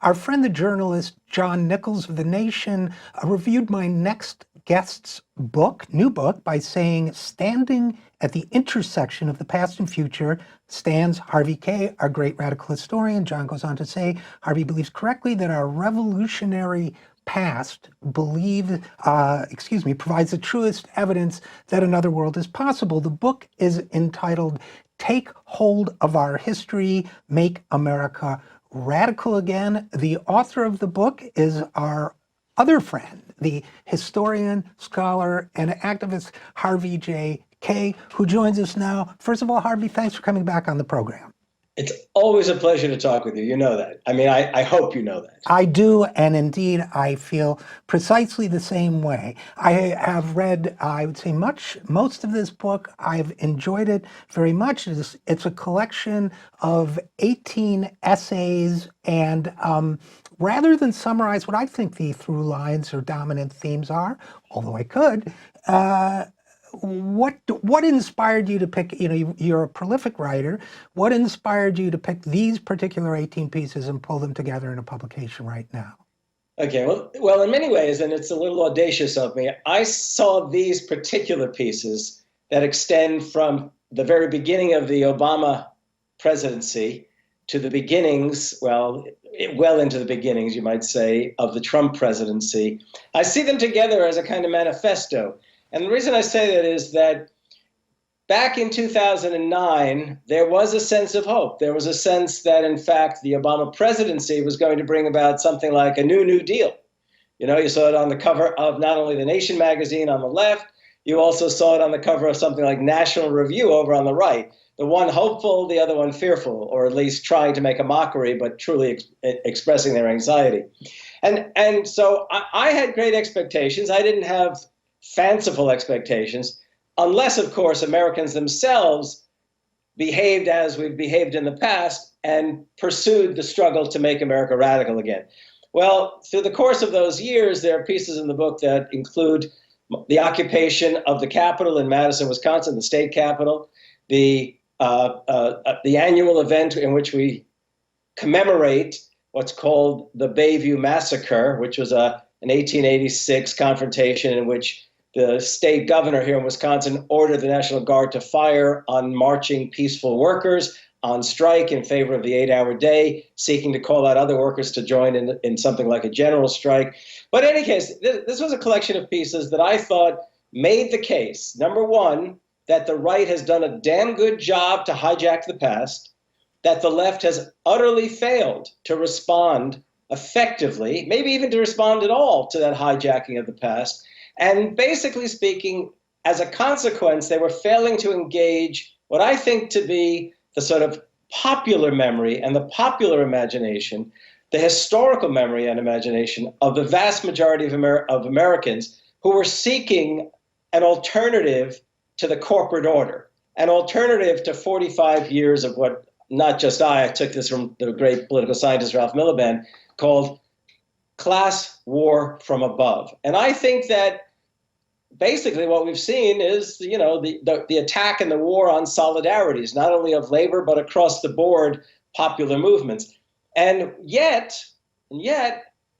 Our friend, the journalist John Nichols of The Nation, reviewed my next guest's new book, by saying, standing at the intersection of the past and future stands Harvey Kaye, our great radical historian. John goes on to say, Harvey believes correctly that our revolutionary past provides the truest evidence that another world is possible. The book is entitled Take Hold of Our History, Make America Radical Again. The author of the book is our other friend, the historian, scholar, and activist Harvey J. Kaye, who joins us now. First of all, Harvey, thanks for coming back on the program. It's always a pleasure to talk with you. You know that. I mean, I hope you know that. I do, and indeed, I feel precisely the same way. I have read, I would say, most of this book. I've enjoyed it very much. It's a collection of 18 essays, and rather than summarize what I think the through lines or dominant themes are, although I could, what inspired you to pick, you're a prolific writer, what inspired you to pick these particular 18 pieces and pull them together in a publication right now? Okay, well, in many ways, and it's a little audacious of me, I saw these particular pieces that extend from the very beginning of the Obama presidency to the beginnings, well into the beginnings, you might say, of the Trump presidency. I see them together as a kind of manifesto. And the reason I say that is that back in 2009, there was a sense of hope. There was a sense that, in fact, the Obama presidency was going to bring about something like a New Deal. You saw it on the cover of not only The Nation magazine on the left, you also saw it on the cover of something like National Review over on the right. The one hopeful, the other one fearful, or at least trying to make a mockery, but truly expressing their anxiety. And so I had great expectations. I didn't have fanciful expectations, unless, of course, Americans themselves behaved as we've behaved in the past and pursued the struggle to make America radical again. Well, through the course of those years, there are pieces in the book that include the occupation of the Capitol in Madison, Wisconsin, the state capitol, the annual event in which we commemorate what's called the Bayview Massacre, which was an 1886 confrontation in which the state governor here in Wisconsin ordered the National Guard to fire on marching peaceful workers on strike in favor of the 8-hour day, seeking to call out other workers to join in something like a general strike. But in any case, this was a collection of pieces that I thought made the case, number one, that the right has done a damn good job to hijack the past, that the left has utterly failed to respond effectively, maybe even to respond at all to that hijacking of the past. And basically speaking, as a consequence, they were failing to engage what I think to be the sort of popular memory and the popular imagination, the historical memory and imagination of the vast majority of Americans who were seeking an alternative to the corporate order, an alternative to 45 years of what, not just I took this from the great political scientist Ralph Miliband, called class war from above. And I think that basically what we've seen is, the attack and the war on solidarities, not only of labor, but across the board popular movements. And yet,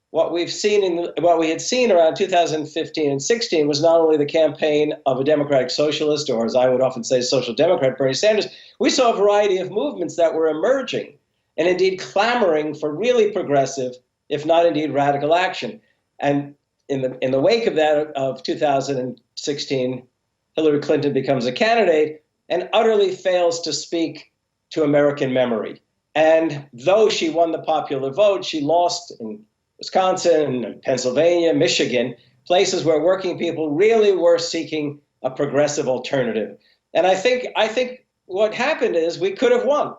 what we had seen around 2015 and 16 was not only the campaign of a democratic socialist, or as I would often say, social democrat, Bernie Sanders. We saw a variety of movements that were emerging and indeed clamoring for really progressive, if not indeed radical action. And in the wake of that, of 2016, Hillary Clinton becomes a candidate and utterly fails to speak to American memory. And though she won the popular vote, she lost in Wisconsin, Pennsylvania, Michigan, places where working people really were seeking a progressive alternative. And I think what happened is we could have won.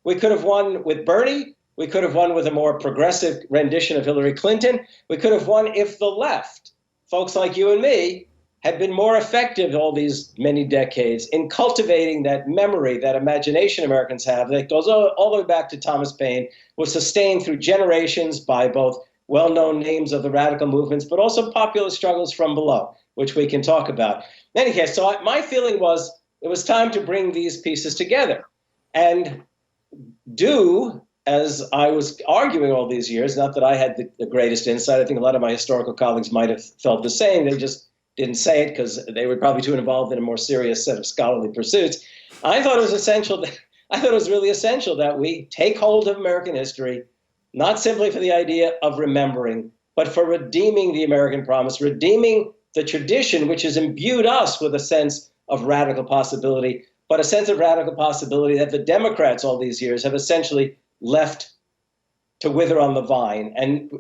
We could have won with Bernie. We could have won with a more progressive rendition of Hillary Clinton. We could have won if the left, folks like you and me, had been more effective all these many decades in cultivating that memory, that imagination Americans have that goes all the way back to Thomas Paine, was sustained through generations by both well-known names of the radical movements, but also popular struggles from below, which we can talk about. In any case, so my feeling was it was time to bring these pieces together and do as I was arguing all these years, not that I had the greatest insight. I think a lot of my historical colleagues might have felt the same. They just didn't say it because they were probably too involved in a more serious set of scholarly pursuits. I thought it was essential. I thought it was really essential that we take hold of American history, not simply for the idea of remembering, but for redeeming the American promise, redeeming the tradition which has imbued us with a sense of radical possibility, but a sense of radical possibility that the Democrats all these years have essentially left to wither on the vine. And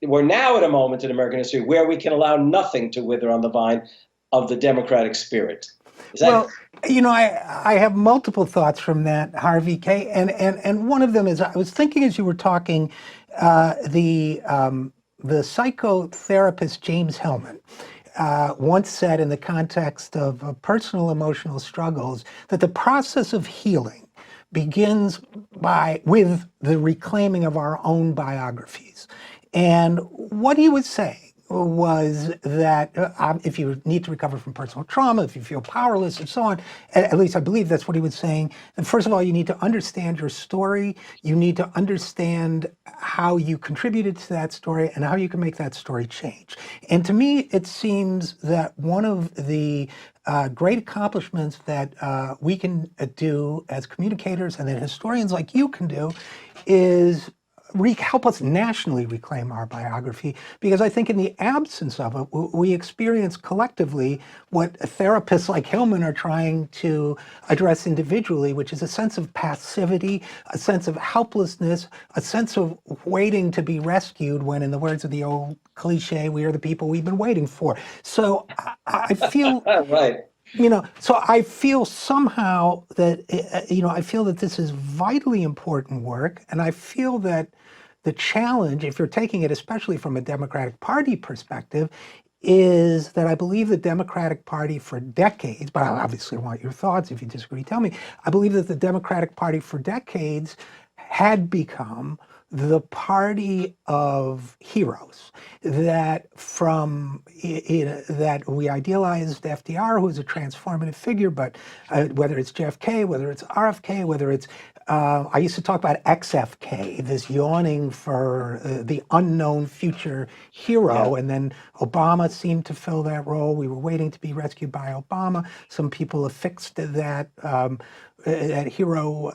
we're now at a moment in American history where we can allow nothing to wither on the vine of the democratic spirit. Well, I have multiple thoughts from that, Harvey, Kaye, and one of them is I was thinking as you were talking, the psychotherapist James Hillman once said in the context of personal emotional struggles that the process of healing begins with the reclaiming of our own biographies. And what he was saying was that if you need to recover from personal trauma, if you feel powerless and so on, at least I believe that's what he was saying. And first of all, you need to understand your story. You need to understand how you contributed to that story and how you can make that story change. And to me, it seems that one of the great accomplishments that we can do as communicators and that historians like you can do is help us nationally reclaim our biography, because I think in the absence of it, we experience collectively what therapists like Hillman are trying to address individually, which is a sense of passivity, a sense of helplessness, a sense of waiting to be rescued when, in the words of the old cliche, we are the people we've been waiting for. So I feel... Right. So I feel somehow that, I feel that this is vitally important work. And I feel that the challenge, if you're taking it especially from a Democratic Party perspective, is that I believe the Democratic Party for decades, but I obviously want your thoughts. If you disagree, tell me. I believe that the Democratic Party for decades had become the party of heroes, that that we idealized FDR, who was a transformative figure, but whether it's JFK, whether it's RFK, whether it's I used to talk about XFK, this yawning for the unknown future hero, and then Obama seemed to fill that role. We were waiting to be rescued by Obama. Some people affixed that hero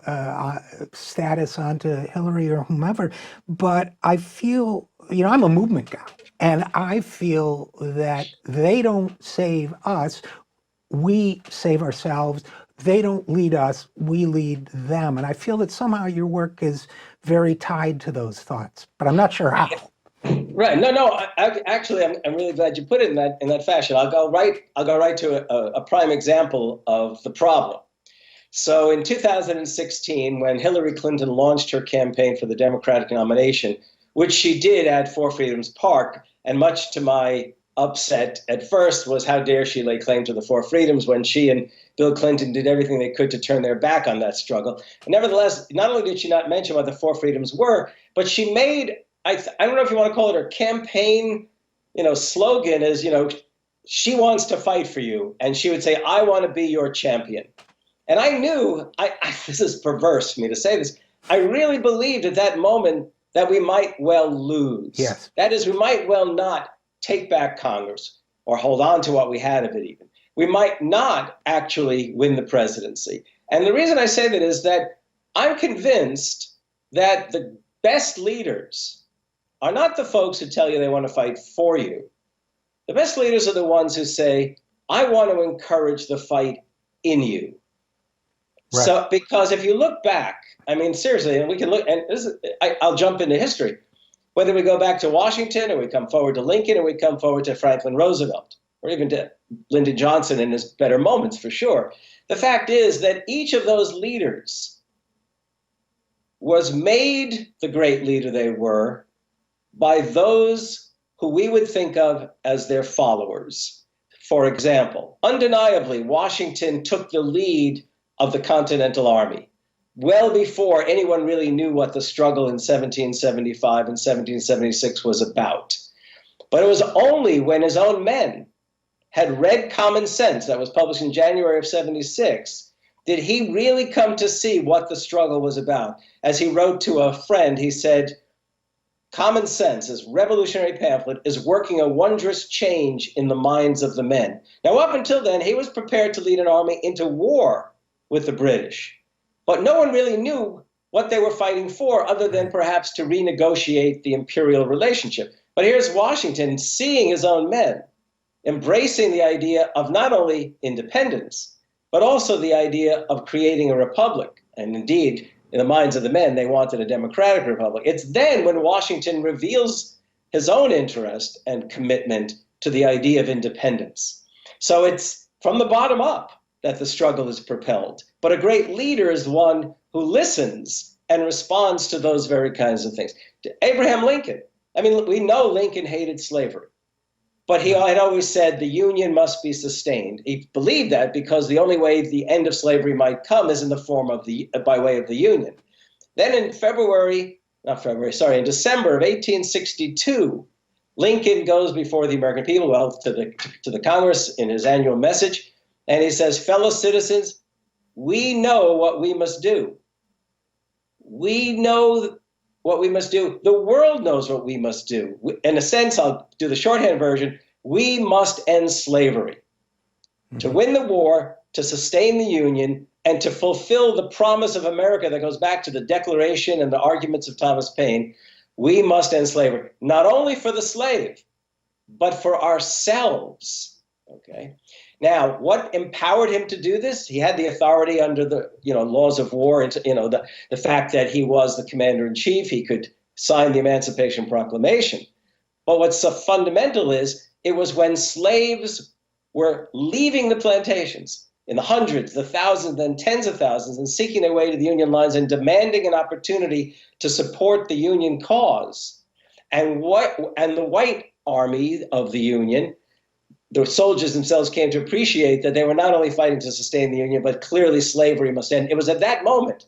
status onto Hillary or whomever. But I feel, I'm a movement guy, and I feel that they don't save us, we save ourselves. They don't lead us, we lead them. And I feel that somehow your work is very tied to those thoughts, but I'm not sure how. Right. No. Actually, I'm really glad you put it in that fashion. I'll go right to a prime example of the problem. So in 2016, when Hillary Clinton launched her campaign for the Democratic nomination, which she did at Four Freedoms Park, and much to my upset at first was how dare she lay claim to the Four Freedoms when she and Bill Clinton did everything they could to turn their back on that struggle. And nevertheless, not only did she not mention what the Four Freedoms were, but she made, I don't know if you want to call it her campaign, slogan is, she wants to fight for you. And she would say, I want to be your champion. And I knew, this is perverse for me to say this, I really believed at that moment that we might well lose. Yes. That is, we might well not take back Congress or hold on to what we had of it even. We might not actually win the presidency. And the reason I say that is that I'm convinced that the best leaders are not the folks who tell you they want to fight for you. The best leaders are the ones who say, I want to encourage the fight in you. Right. So, because if you look back, seriously, and we can look, and I'll jump into history. Whether we go back to Washington or we come forward to Lincoln or we come forward to Franklin Roosevelt or even to Lyndon Johnson in his better moments for sure. The fact is that each of those leaders was made the great leader they were by those who we would think of as their followers. For example, undeniably, Washington took the lead of the Continental Army well before anyone really knew what the struggle in 1775 and 1776 was about. But it was only when his own men had read Common Sense, that was published in January of 76, did he really come to see what the struggle was about. As he wrote to a friend, he said, "Common Sense, this revolutionary pamphlet, is working a wondrous change in the minds of the men." Now, up until then, he was prepared to lead an army into war with the British, but no one really knew what they were fighting for other than perhaps to renegotiate the imperial relationship. But here's Washington seeing his own men, embracing the idea of not only independence, but also the idea of creating a republic. And indeed, in the minds of the men, they wanted a democratic republic. It's then when Washington reveals his own interest and commitment to the idea of independence. So it's from the bottom up that the struggle is propelled. But a great leader is one who listens and responds to those very kinds of things. Abraham Lincoln, I mean, we know Lincoln hated slavery, but he had always said the Union must be sustained. He believed that because the only way the end of slavery might come is in the form of by way of the Union. Then in December of 1862, Lincoln goes before the American people, well, to the Congress in his annual message, and he says, "Fellow citizens, we know what we must do. We know what we must do. The world knows what we must do. In a sense, I'll do the shorthand version, we must end slavery. To win the war, to sustain the Union, and to fulfill the promise of America that goes back to the Declaration and the arguments of Thomas Paine, we must end slavery, not only for the slave, but for ourselves." Okay. Now, what empowered him to do this? He had the authority under the laws of war, and the fact that he was the commander-in-chief. He could sign the Emancipation Proclamation. But what's so fundamental is it was when slaves were leaving the plantations in the hundreds, the thousands, then tens of thousands, and seeking their way to the Union lines and demanding an opportunity to support the Union cause. And the white army of the Union, the soldiers themselves came to appreciate that they were not only fighting to sustain the Union, but clearly slavery must end. It was at that moment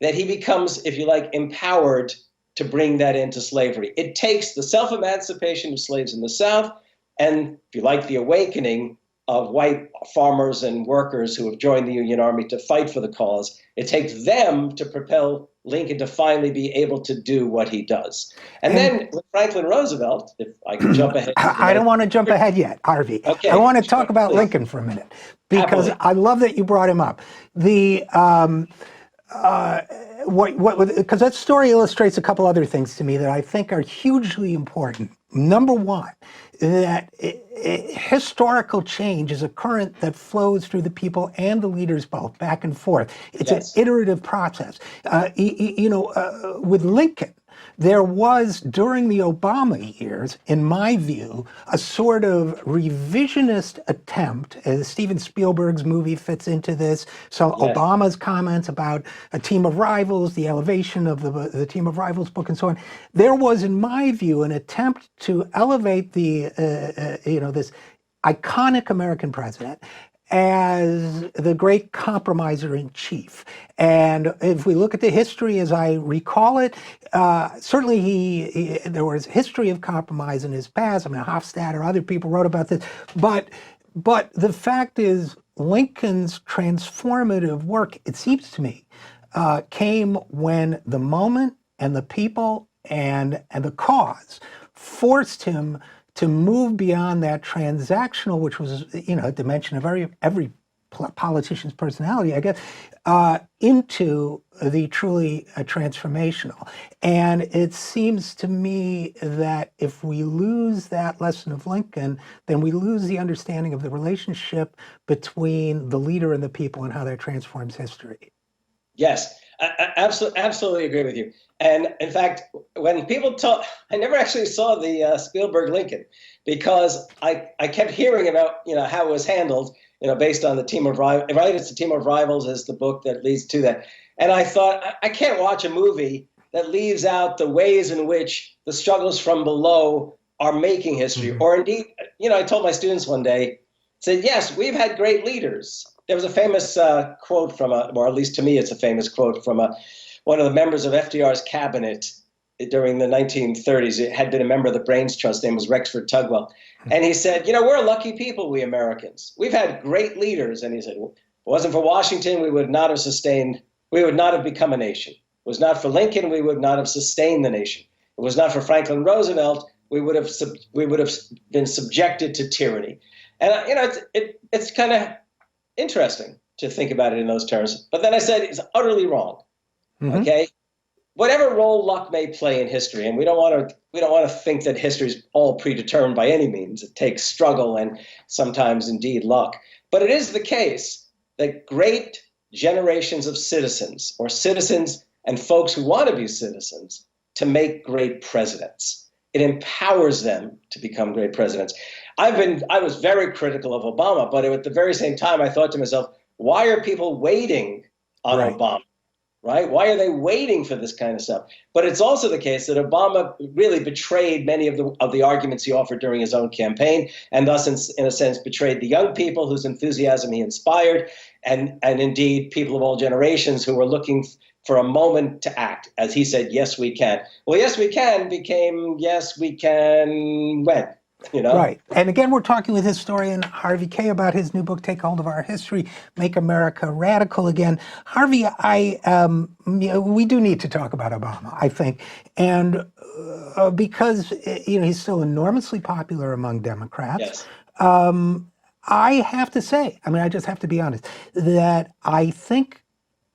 that he becomes, if you like, empowered to bring that into slavery. It takes the self-emancipation of slaves in the South and, if you like, the awakening of white farmers and workers who have joined the Union Army to fight for the cause. It takes them to propel Lincoln to finally be able to do what he does. And then with Franklin Roosevelt, if I can jump ahead. I don't want to jump ahead yet, Harvey. Okay, I want to talk about Lincoln for a minute, because I love that you brought him up. Because that story illustrates a couple other things to me that I think are hugely important. Number one, that historical change is a current that flows through the people and the leaders both, back and forth. It's an iterative process. With Lincoln, there was, during the Obama years, in my view, a sort of revisionist attempt, as Steven Spielberg's movie fits into this. So Obama's comments about a team of rivals, the elevation of the Team of Rivals book and so on. There was, in my view, an attempt to elevate this iconic American president as the great compromiser in chief. And if we look at the history as I recall it, certainly there was history of compromise in his past. I mean, Hofstadter, other people wrote about this. But the fact is, Lincoln's transformative work, it seems to me, came when the moment and the people and the cause forced him to move beyond that transactional, which was, a dimension of every politician's personality, I guess, into the truly transformational. And it seems to me that if we lose that lesson of Lincoln, then we lose the understanding of the relationship between the leader and the people and how that transforms history. Yes, I absolutely agree with you. And in fact, when people talk, I never actually saw the Spielberg Lincoln, because I kept hearing about how it was handled, based on the Team of Rivals. Right, it's the Team of Rivals is the book that leads to that. And I thought, I can't watch a movie that leaves out the ways in which the struggles from below are making history. Mm-hmm. Or indeed, I told my students one day, said, yes, we've had great leaders. There was a famous quote from or at least to me, it's a famous quote from one of the members of FDR's cabinet during the 1930s. It had been a member of the Brains Trust. His name was Rexford Tugwell. And he said, we're lucky people, we Americans. We've had great leaders. And he said, it wasn't for Washington, we would not have become a nation. It was not for Lincoln, we would not have sustained the nation. It was not for Franklin Roosevelt, we would have been subjected to tyranny. And it's kind of interesting to think about it in those terms. But then I said it's utterly wrong. Mm-hmm. Okay, whatever role luck may play in history, and we don't want to think that history is all predetermined by any means. It takes struggle and sometimes indeed luck. But it is the case that great generations of citizens, or citizens and folks who want to be citizens, to make great presidents. It empowers them to become great presidents. I was very critical of Obama, but at the very same time, I thought to myself, why are people waiting on Obama? Right? Why are they waiting for this kind of stuff? But it's also the case that Obama really betrayed many of the arguments he offered during his own campaign, and thus, in a sense, betrayed the young people whose enthusiasm he inspired, and indeed people of all generations who were looking for a moment to act. As he said, yes, we can. Well, yes, we can became yes, we can when? Right. And again, we're talking with historian Harvey Kaye about his new book, Take Hold of Our History, Make America Radical Again. Harvey, we do need to talk about Obama, I think. And because, he's still enormously popular among Democrats. Yes. I have to say, I just have to be honest, that I think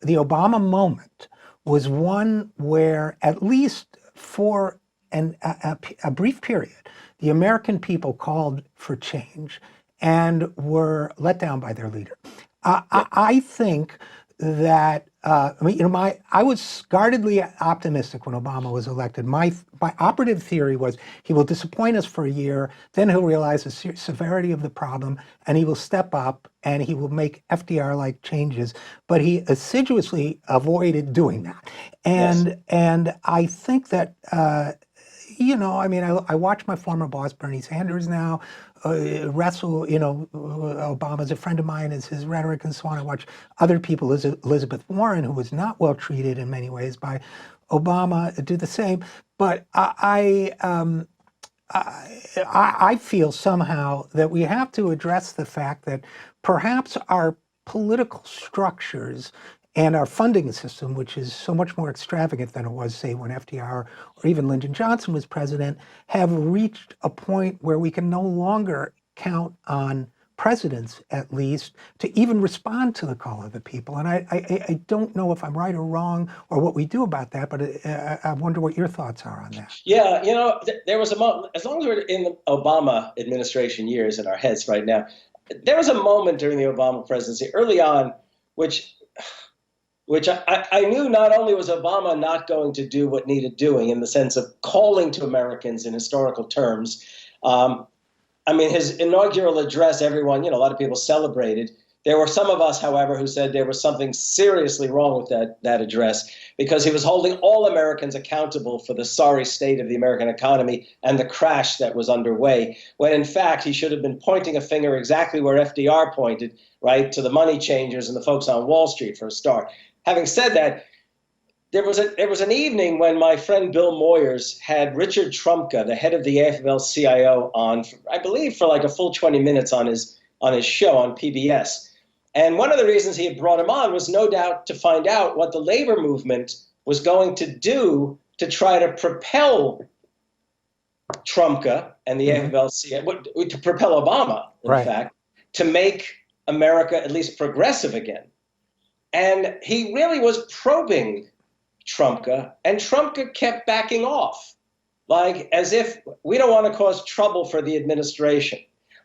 the Obama moment was one where, at least for a brief period, the American people called for change and were let down by their leader. I think that I was guardedly optimistic when Obama was elected. My operative theory was he will disappoint us for a year, then he'll realize the severity of the problem, and he will step up and he will make FDR-like changes. But he assiduously avoided doing that, and I think that. I watch my former boss, Bernie Sanders, now wrestle, Obama's a friend of mine, is his rhetoric and so on. I watch other people, Elizabeth Warren, who was not well treated in many ways by Obama, do the same. But I feel somehow that we have to address the fact that perhaps our political structures and our funding system, which is so much more extravagant than it was, say, when FDR or even Lyndon Johnson was president, have reached a point where we can no longer count on presidents, at least, to even respond to the call of the people. And I don't know if I'm right or wrong or what we do about that, but I wonder what your thoughts are on that. Yeah, there was a moment, as long as we're in the Obama administration years in our heads right now, there was a moment during the Obama presidency early on, which I knew not only was Obama not going to do what needed doing in the sense of calling to Americans in historical terms. His inaugural address, everyone, a lot of people celebrated. There were some of us, however, who said there was something seriously wrong with that address, because he was holding all Americans accountable for the sorry state of the American economy and the crash that was underway, when in fact he should have been pointing a finger exactly where FDR pointed, right, to the money changers and the folks on Wall Street for a start. Having said that, there was an evening when my friend Bill Moyers had Richard Trumka, the head of the AFL-CIO, on, I believe, for like a full 20 minutes on his show on PBS. And one of the reasons he had brought him on was no doubt to find out what the labor movement was going to do to try to propel Trumka and the AFL-CIO, to propel Obama, in fact, to make America at least progressive again. And he really was probing Trumka, and Trumka kept backing off, like as if we don't want to cause trouble for the administration.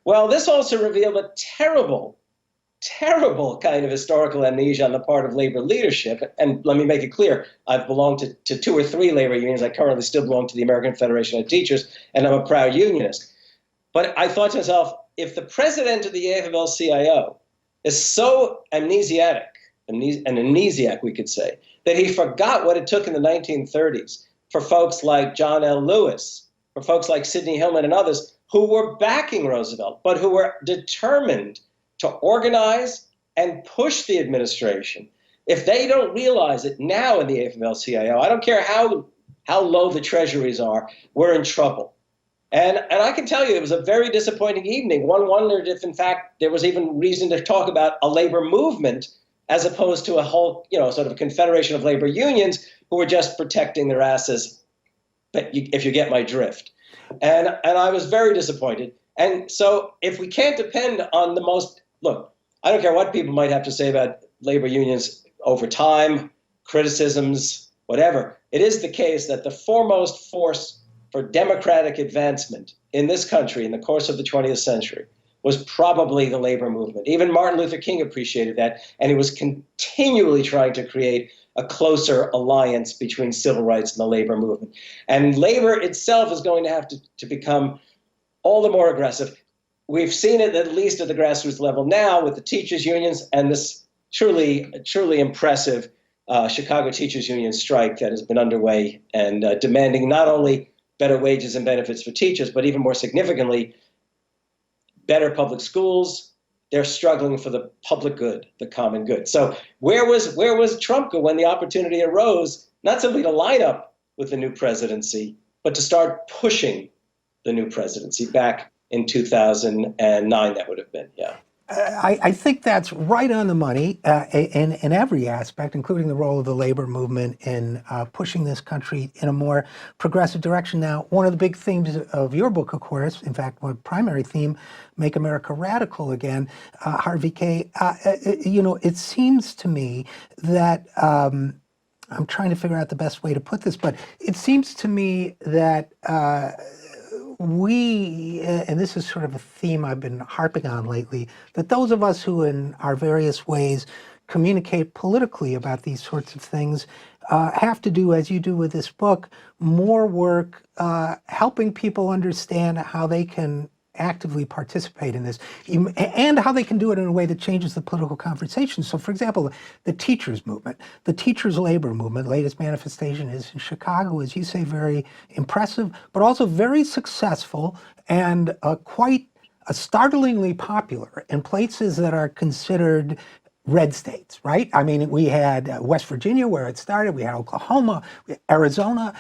Well, this also revealed a terrible kind of historical amnesia on the part of labor leadership. And let me make it clear, I've belonged to 2 or 3 labor unions. I currently still belong to the American Federation of Teachers, and I'm a proud unionist. But I thought to myself, if the president of the AFL-CIO is so amnesiac, we could say, that he forgot what it took in the 1930s for folks like John L. Lewis, for folks like Sidney Hillman and others who were backing Roosevelt, but who were determined to organize and push the administration. If they don't realize it now in the AFL-CIO, I don't care how low the treasuries are, we're in trouble. And I can tell you, it was a very disappointing evening. One wondered if, in fact, there was even reason to talk about a labor movement as opposed to a whole, sort of a confederation of labor unions who were just protecting their asses, if you get my drift. And I was very disappointed. And so if we can't depend on look, I don't care what people might have to say about labor unions over time, criticisms, whatever. It is the case that the foremost force for democratic advancement in this country in the course of the 20th century was probably the labor movement. Even Martin Luther King appreciated that, and he was continually trying to create a closer alliance between civil rights and the labor movement. And labor itself is going to have to become all the more aggressive. We've seen it at least at the grassroots level now with the teachers' unions and this truly impressive Chicago Teachers Union strike that has been underway and demanding not only better wages and benefits for teachers, but even more significantly, better public schools. They're struggling for the public good, the common good. So where was Trumka when the opportunity arose, not simply to line up with the new presidency, but to start pushing the new presidency back in 2009, that would have been, yeah. I think that's right on the money in every aspect, including the role of the labor movement in pushing this country in a more progressive direction. Now, one of the big themes of your book, of course, in fact, one primary theme, Make America Radical Again, Harvey, Kaye, it seems to me that, I'm trying to figure out the best way to put this, but it seems to me that and this is sort of a theme I've been harping on lately, that those of us who in our various ways communicate politically about these sorts of things have to do, as you do with this book, more work helping people understand how they can actively participate in this and how they can do it in a way that changes the political conversation. So, for example, the teachers movement, the teachers labor movement, latest manifestation is in Chicago, as you say, very impressive, but also very successful and quite startlingly popular in places that are considered red states, right? I mean, we had West Virginia where it started, we had Oklahoma, Arizona.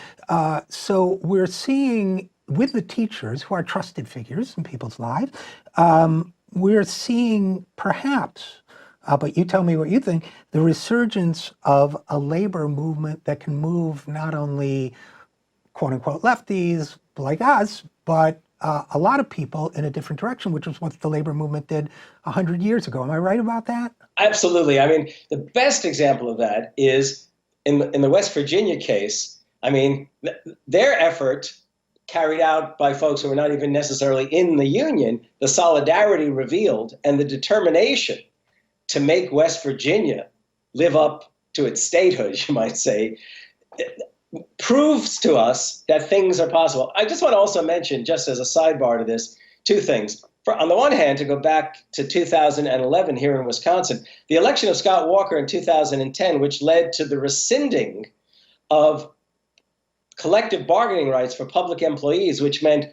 So we're seeing with the teachers, who are trusted figures in people's lives, we're seeing perhaps, but you tell me what you think, the resurgence of a labor movement that can move not only quote unquote lefties like us, but a lot of people in a different direction, which was what the labor movement did 100 years ago. Am I right about that? Absolutely. I mean, the best example of that is in the West Virginia case. I mean, their effort carried out by folks who were not even necessarily in the union, the solidarity revealed and the determination to make West Virginia live up to its statehood, you might say, proves to us that things are possible. I just want to also mention, just as a sidebar to this, two things. On the one hand, to go back to 2011 here in Wisconsin, the election of Scott Walker in 2010, which led to the rescinding of collective bargaining rights for public employees, which meant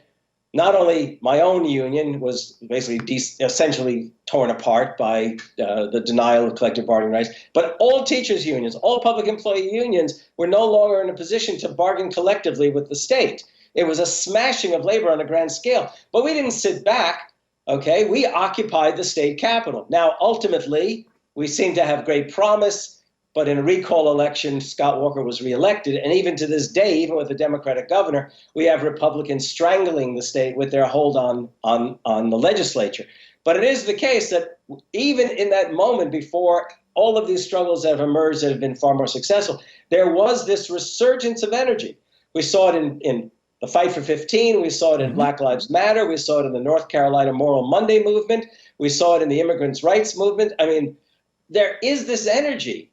not only my own union was basically essentially torn apart by the denial of collective bargaining rights, but all teachers' unions, all public employee unions were no longer in a position to bargain collectively with the state. It was a smashing of labor on a grand scale. But we didn't sit back, okay? We occupied the state capitol. Now, ultimately, we seem to have great promise. But in a recall election, Scott Walker was reelected. And even to this day, even with a Democratic governor, we have Republicans strangling the state with their hold on the legislature. But it is the case that even in that moment before all of these struggles that have emerged that have been far more successful, there was this resurgence of energy. We saw it in the Fight for 15. We saw it in Black Lives Matter. We saw it in the North Carolina Moral Monday movement. We saw it in the immigrants' rights movement. I mean, there is this energy.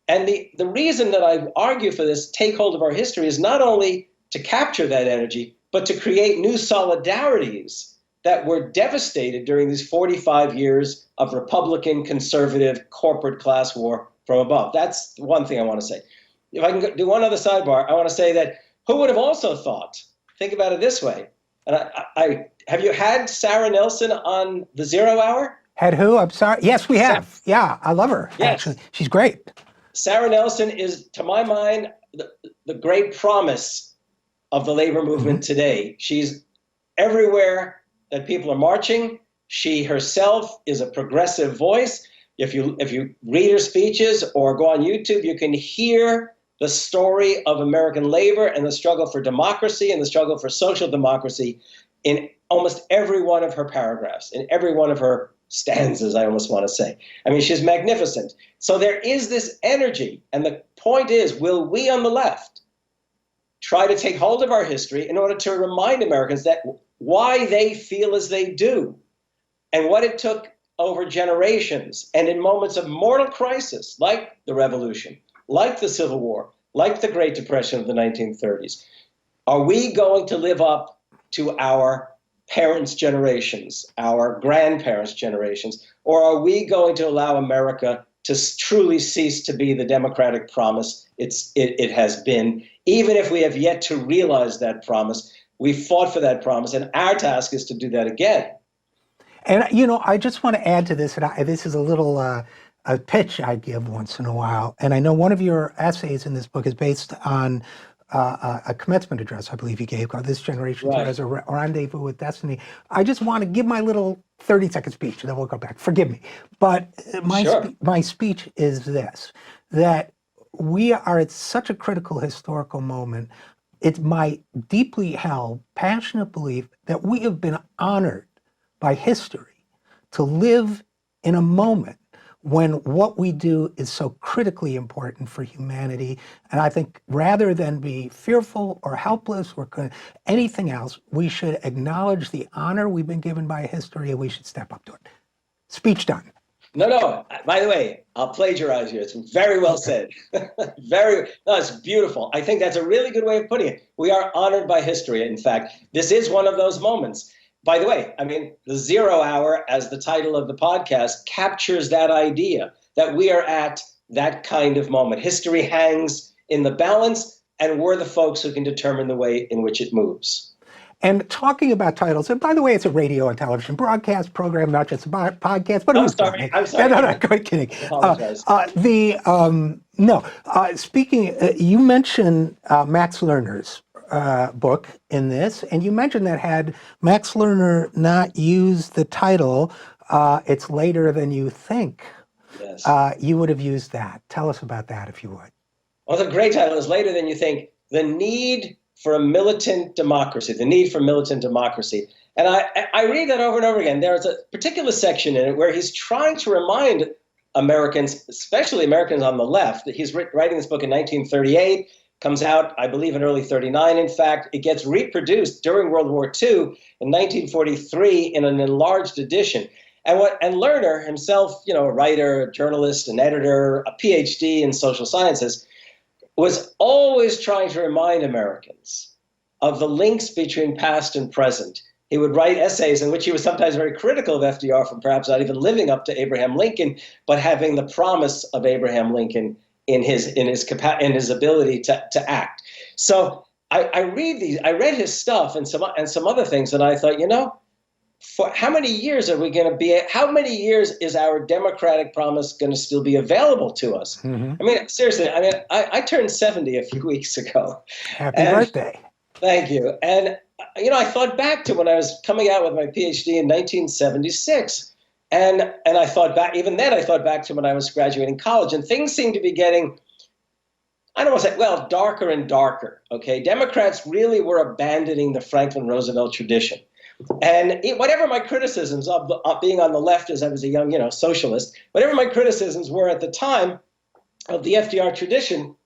And the reason that I argue for this take hold of our history is not only to capture that energy, but to create new solidarities that were devastated during these 45 years of Republican, conservative, corporate class war from above. That's one thing I want to say. If I can do one other sidebar, I want to say that who would have also thought, think about it this way, and I have you had Sarah Nelson on the Zero Hour? Had who? I'm sorry. Yes, we have. Yeah, I love her, yes. Actually. She's great. Sarah Nelson is, to my mind, the great promise of the labor movement today. She's everywhere that people are marching. She herself is a progressive voice. If you read her speeches or go on YouTube, you can hear the story of American labor and the struggle for democracy and the struggle for social democracy in almost every one of her paragraphs, in every one of her stanzas, I almost want to say. I mean, she's magnificent. So there is this energy. And the point is, will we on the left try to take hold of our history in order to remind Americans that why they feel as they do and what it took over generations and in moments of mortal crisis, like the Revolution, like the Civil War, like the Great Depression of the 1930s. Are we going to live up to our parents' generations, our grandparents' generations, or are we going to allow America to truly cease to be the democratic promise it has been, even if we have yet to realize that promise? We fought for that promise, and our task is to do that again. And, you know, I just want to add to this, and this is a little a pitch I give once in a while. And I know one of your essays in this book is based on a commencement address, I believe you gave, called This Generation Right. as a Rendezvous with Destiny. I just want to give my little 30-second speech, and then we'll go back. Forgive me. But my speech is this, that we are at such a critical historical moment. It's my deeply held, passionate belief that we have been honored by history to live in a moment when what we do is so critically important for humanity. And I think rather than be fearful or helpless or anything else, we should acknowledge the honor we've been given by history, and we should step up to it. Speech done. No. By the way, I'll plagiarize you. It's very well said. It's beautiful. I think that's a really good way of putting it. We are honored by history. In fact, this is one of those moments. By the way, I mean, the 0 hour, as the title of the podcast, captures that idea that we are at that kind of moment. History hangs in the balance, and we're the folks who can determine the way in which it moves. And talking about titles, and by the way, it's a radio and television broadcast program, not just a podcast. But I'm sorry. No, quite kidding. Apologize. Speaking, you mentioned Max Lerner's book in this, and you mentioned that had Max Lerner not used the title, It's Later Than You Think, Yes. You would have used that. Tell us about that, if you would. Well, the great title is Later Than You Think, The Need for a Militant Democracy, the need for militant democracy. And I read that over and over again. There's a particular section in it where he's trying to remind Americans, especially Americans on the left, that he's writing this book in 1938, comes out, I believe, in early 39. In fact, it gets reproduced during World War II in 1943 in an enlarged edition. And Lerner himself, you know, a writer, a journalist, an editor, a PhD in social sciences, was always trying to remind Americans of the links between past and present. He would write essays in which he was sometimes very critical of FDR for perhaps not even living up to Abraham Lincoln, but having the promise of Abraham Lincoln in his ability to act. So I read his stuff and some other things, and I thought, you know, for how many years are we going to be? How many years is our democratic promise going to still be available to us? Mm-hmm. I mean, seriously. I mean, I turned 70 a few weeks ago. Happy birthday! Thank you. And you know, I thought back to when I was coming out with my PhD in 1976, and I thought back. Even then, I thought back to when I was graduating college, and things seemed to be getting, I don't want to say, well, darker and darker. Okay, Democrats really were abandoning the Franklin Roosevelt tradition. And whatever my criticisms of being on the left as I was a young, you know, socialist, whatever my criticisms were at the time of the FDR tradition,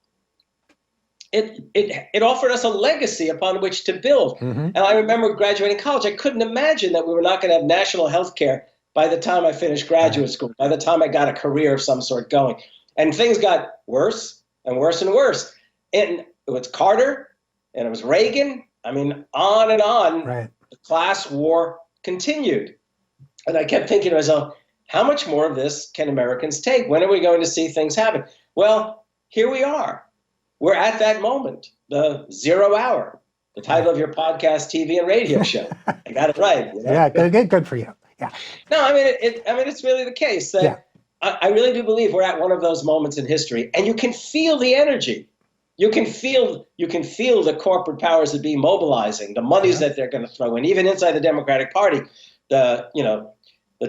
it offered us a legacy upon which to build. Mm-hmm. And I remember graduating college, I couldn't imagine that we were not going to have national health care by the time I finished graduate school, by the time I got a career of some sort going. And things got worse and worse and worse. And it was Carter, and it was Reagan. I mean, on and on. Right. The class war continued. And I kept thinking to myself, how much more of this can Americans take? When are we going to see things happen? Well, here we are. We're at that moment, the 0 hour, the title of your podcast, TV, and radio show. I got it right. You know? Yeah, good for you. Yeah. No, I mean, it's really the case that I really do believe we're at one of those moments in history, and you can feel the energy. You can feel the corporate powers that be mobilizing, the monies that they're going to throw in, even inside the Democratic Party, the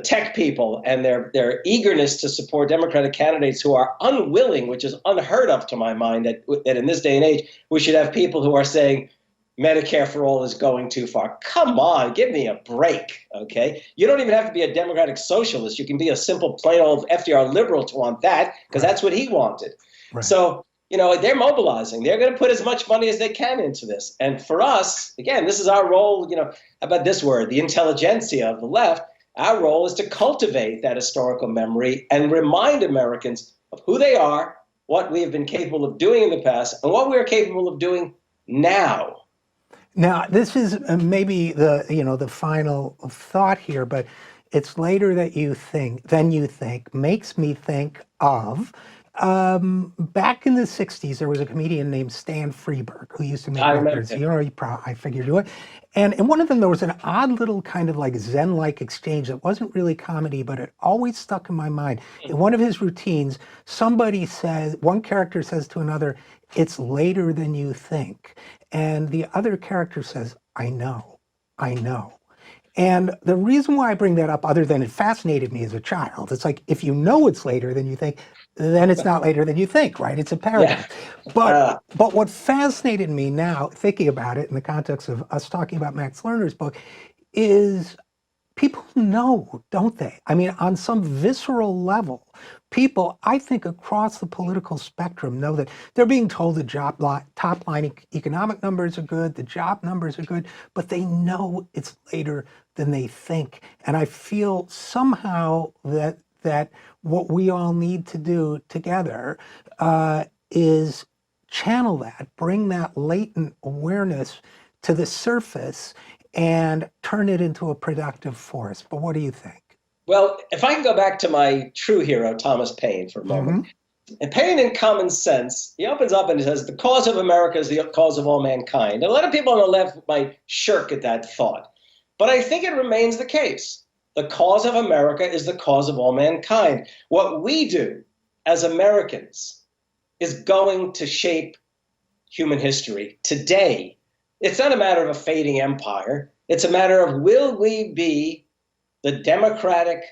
tech people and their eagerness to support Democratic candidates who are unwilling, which is unheard of to my mind, that in this day and age, we should have people who are saying Medicare for all is going too far. Come on, give me a break, okay? You don't even have to be a Democratic socialist. You can be a simple, plain old FDR liberal to want that, because that's what he wanted. Right. So, they're mobilizing. They're going to put as much money as they can into this. And for us, again, this is our role, how about this word, the intelligentsia of the left. Our role is to cultivate that historical memory and remind Americans of who they are, what we have been capable of doing in the past, and what we are capable of doing now. Now, this is maybe the final thought here, but it's later than you think, makes me think of back in the 60s, there was a comedian named Stan Freberg who used to make records. I figured you would. And in one of them, there was an odd little kind of like Zen-like exchange that wasn't really comedy, but it always stuck in my mind. In one of his routines, one character says to another, "It's later than you think." And the other character says, I know. And the reason why I bring that up, other than it fascinated me as a child, it's like, if you know it's later than you think, then it's not later than you think, right? It's a paradox. Yeah. But what fascinated me now, thinking about it in the context of us talking about Max Lerner's book, is people know, don't they? I mean, on some visceral level, people, I think, across the political spectrum know that they're being told the top line economic numbers are good, the job numbers are good, but they know it's later than they think. And I feel somehow that what we all need to do together is channel that, bring that latent awareness to the surface and turn it into a productive force. But what do you think? Well, if I can go back to my true hero, Thomas Paine, for a moment. And Paine, in Common Sense, he opens up and he says, the cause of America is the cause of all mankind. And a lot of people on the left might shirk at that thought. But I think it remains the case. The cause of America is the cause of all mankind. What we do as Americans is going to shape human history today. It's not a matter of a fading empire. It's a matter of, will we be the democratic,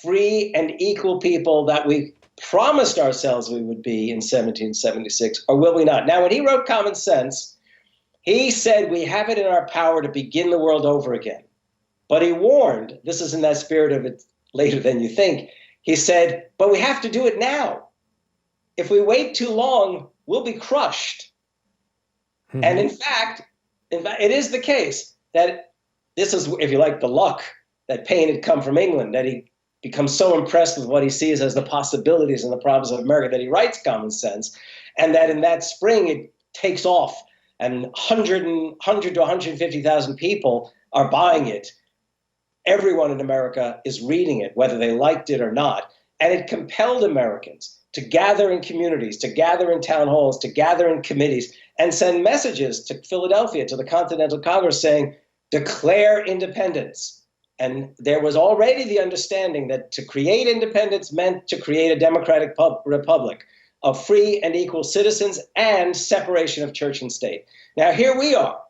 free, and equal people that we promised ourselves we would be in 1776, or will we not? Now, when he wrote Common Sense, he said we have it in our power to begin the world over again. But he warned, this is in that spirit of it later than you think, he said, but we have to do it now. If we wait too long, we'll be crushed. Mm-hmm. And in fact, it is the case that this is, if you like, the luck that Paine had come from England, that he becomes so impressed with what he sees as the possibilities and the problems of America that he writes Common Sense, and that in that spring it takes off, and 100 to 150,000 people are buying it. Everyone in America is reading it, whether they liked it or not. And it compelled Americans to gather in communities, to gather in town halls, to gather in committees, and send messages to Philadelphia, to the Continental Congress, saying, declare independence. And there was already the understanding that to create independence meant to create a democratic republic of free and equal citizens and separation of church and state. Now, here we are,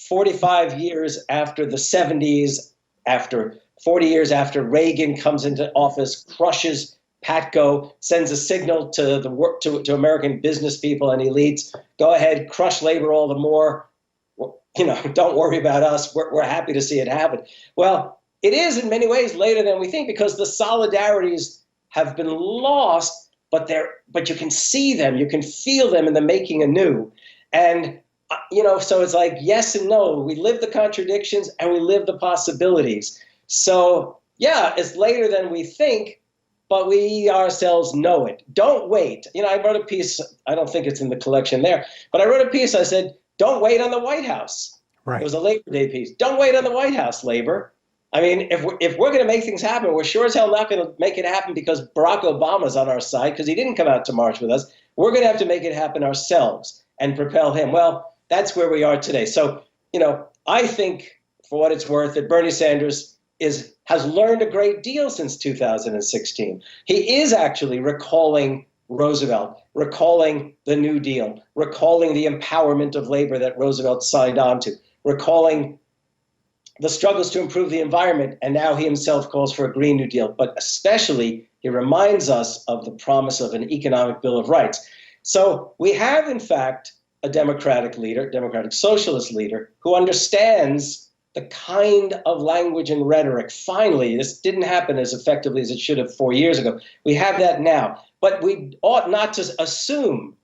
45 years after the 70s, after 40 years after Reagan comes into office, crushes Patco, sends a signal to to American business people and elites, go ahead, crush labor all the more. Don't worry about us. We're happy to see it happen. Well, it is in many ways later than we think, because the solidarities have been lost, but you can see them, you can feel them in the making anew. And so it's like yes and no. We live the contradictions and we live the possibilities. So yeah, it's later than we think, but we ourselves know it. Don't wait. I wrote a piece, I don't think it's in the collection there, but I wrote a piece, I said, don't wait on the White House. Right. It was a Labor Day piece. Don't wait on the White House, Labor. I mean, if we're going to make things happen, we're sure as hell not going to make it happen because Barack Obama's on our side, because he didn't come out to march with us. We're going to have to make it happen ourselves and propel him. Well, that's where we are today. So, I think, for what it's worth, that Bernie Sanders has learned a great deal since 2016. He is actually recalling Roosevelt. recalling the New Deal, recalling the empowerment of labor that Roosevelt signed on to, recalling the struggles to improve the environment, and now he himself calls for a Green New Deal. But especially, he reminds us of the promise of an economic Bill of Rights. So we have, in fact, a democratic leader, democratic socialist leader, who understands the kind of language and rhetoric. Finally, this didn't happen as effectively as it should have 4 years ago. We have that now. But we ought not to assume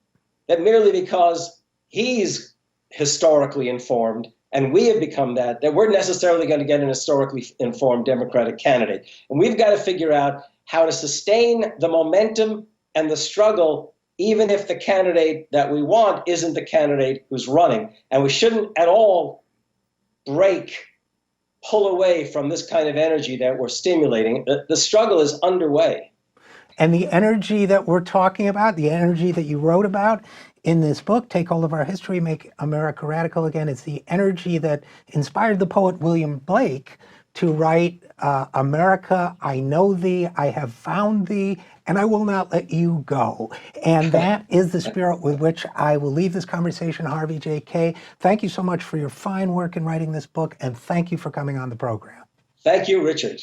that merely because he's historically informed and we have become that we're necessarily going to get an historically informed Democratic candidate. And we've got to figure out how to sustain the momentum and the struggle, even if the candidate that we want isn't the candidate who's running. And we shouldn't at all pull away from this kind of energy that we're stimulating. The struggle is underway. And the energy that we're talking about, the energy that you wrote about in this book, Take Hold of Our History, Make America Radical Again, is the energy that inspired the poet William Blake to write, America, I know thee, I have found thee, and I will not let you go. And that is the spirit with which I will leave this conversation. Harvey J. Kaye, thank you so much for your fine work in writing this book, and thank you for coming on the program. Thank you, Richard.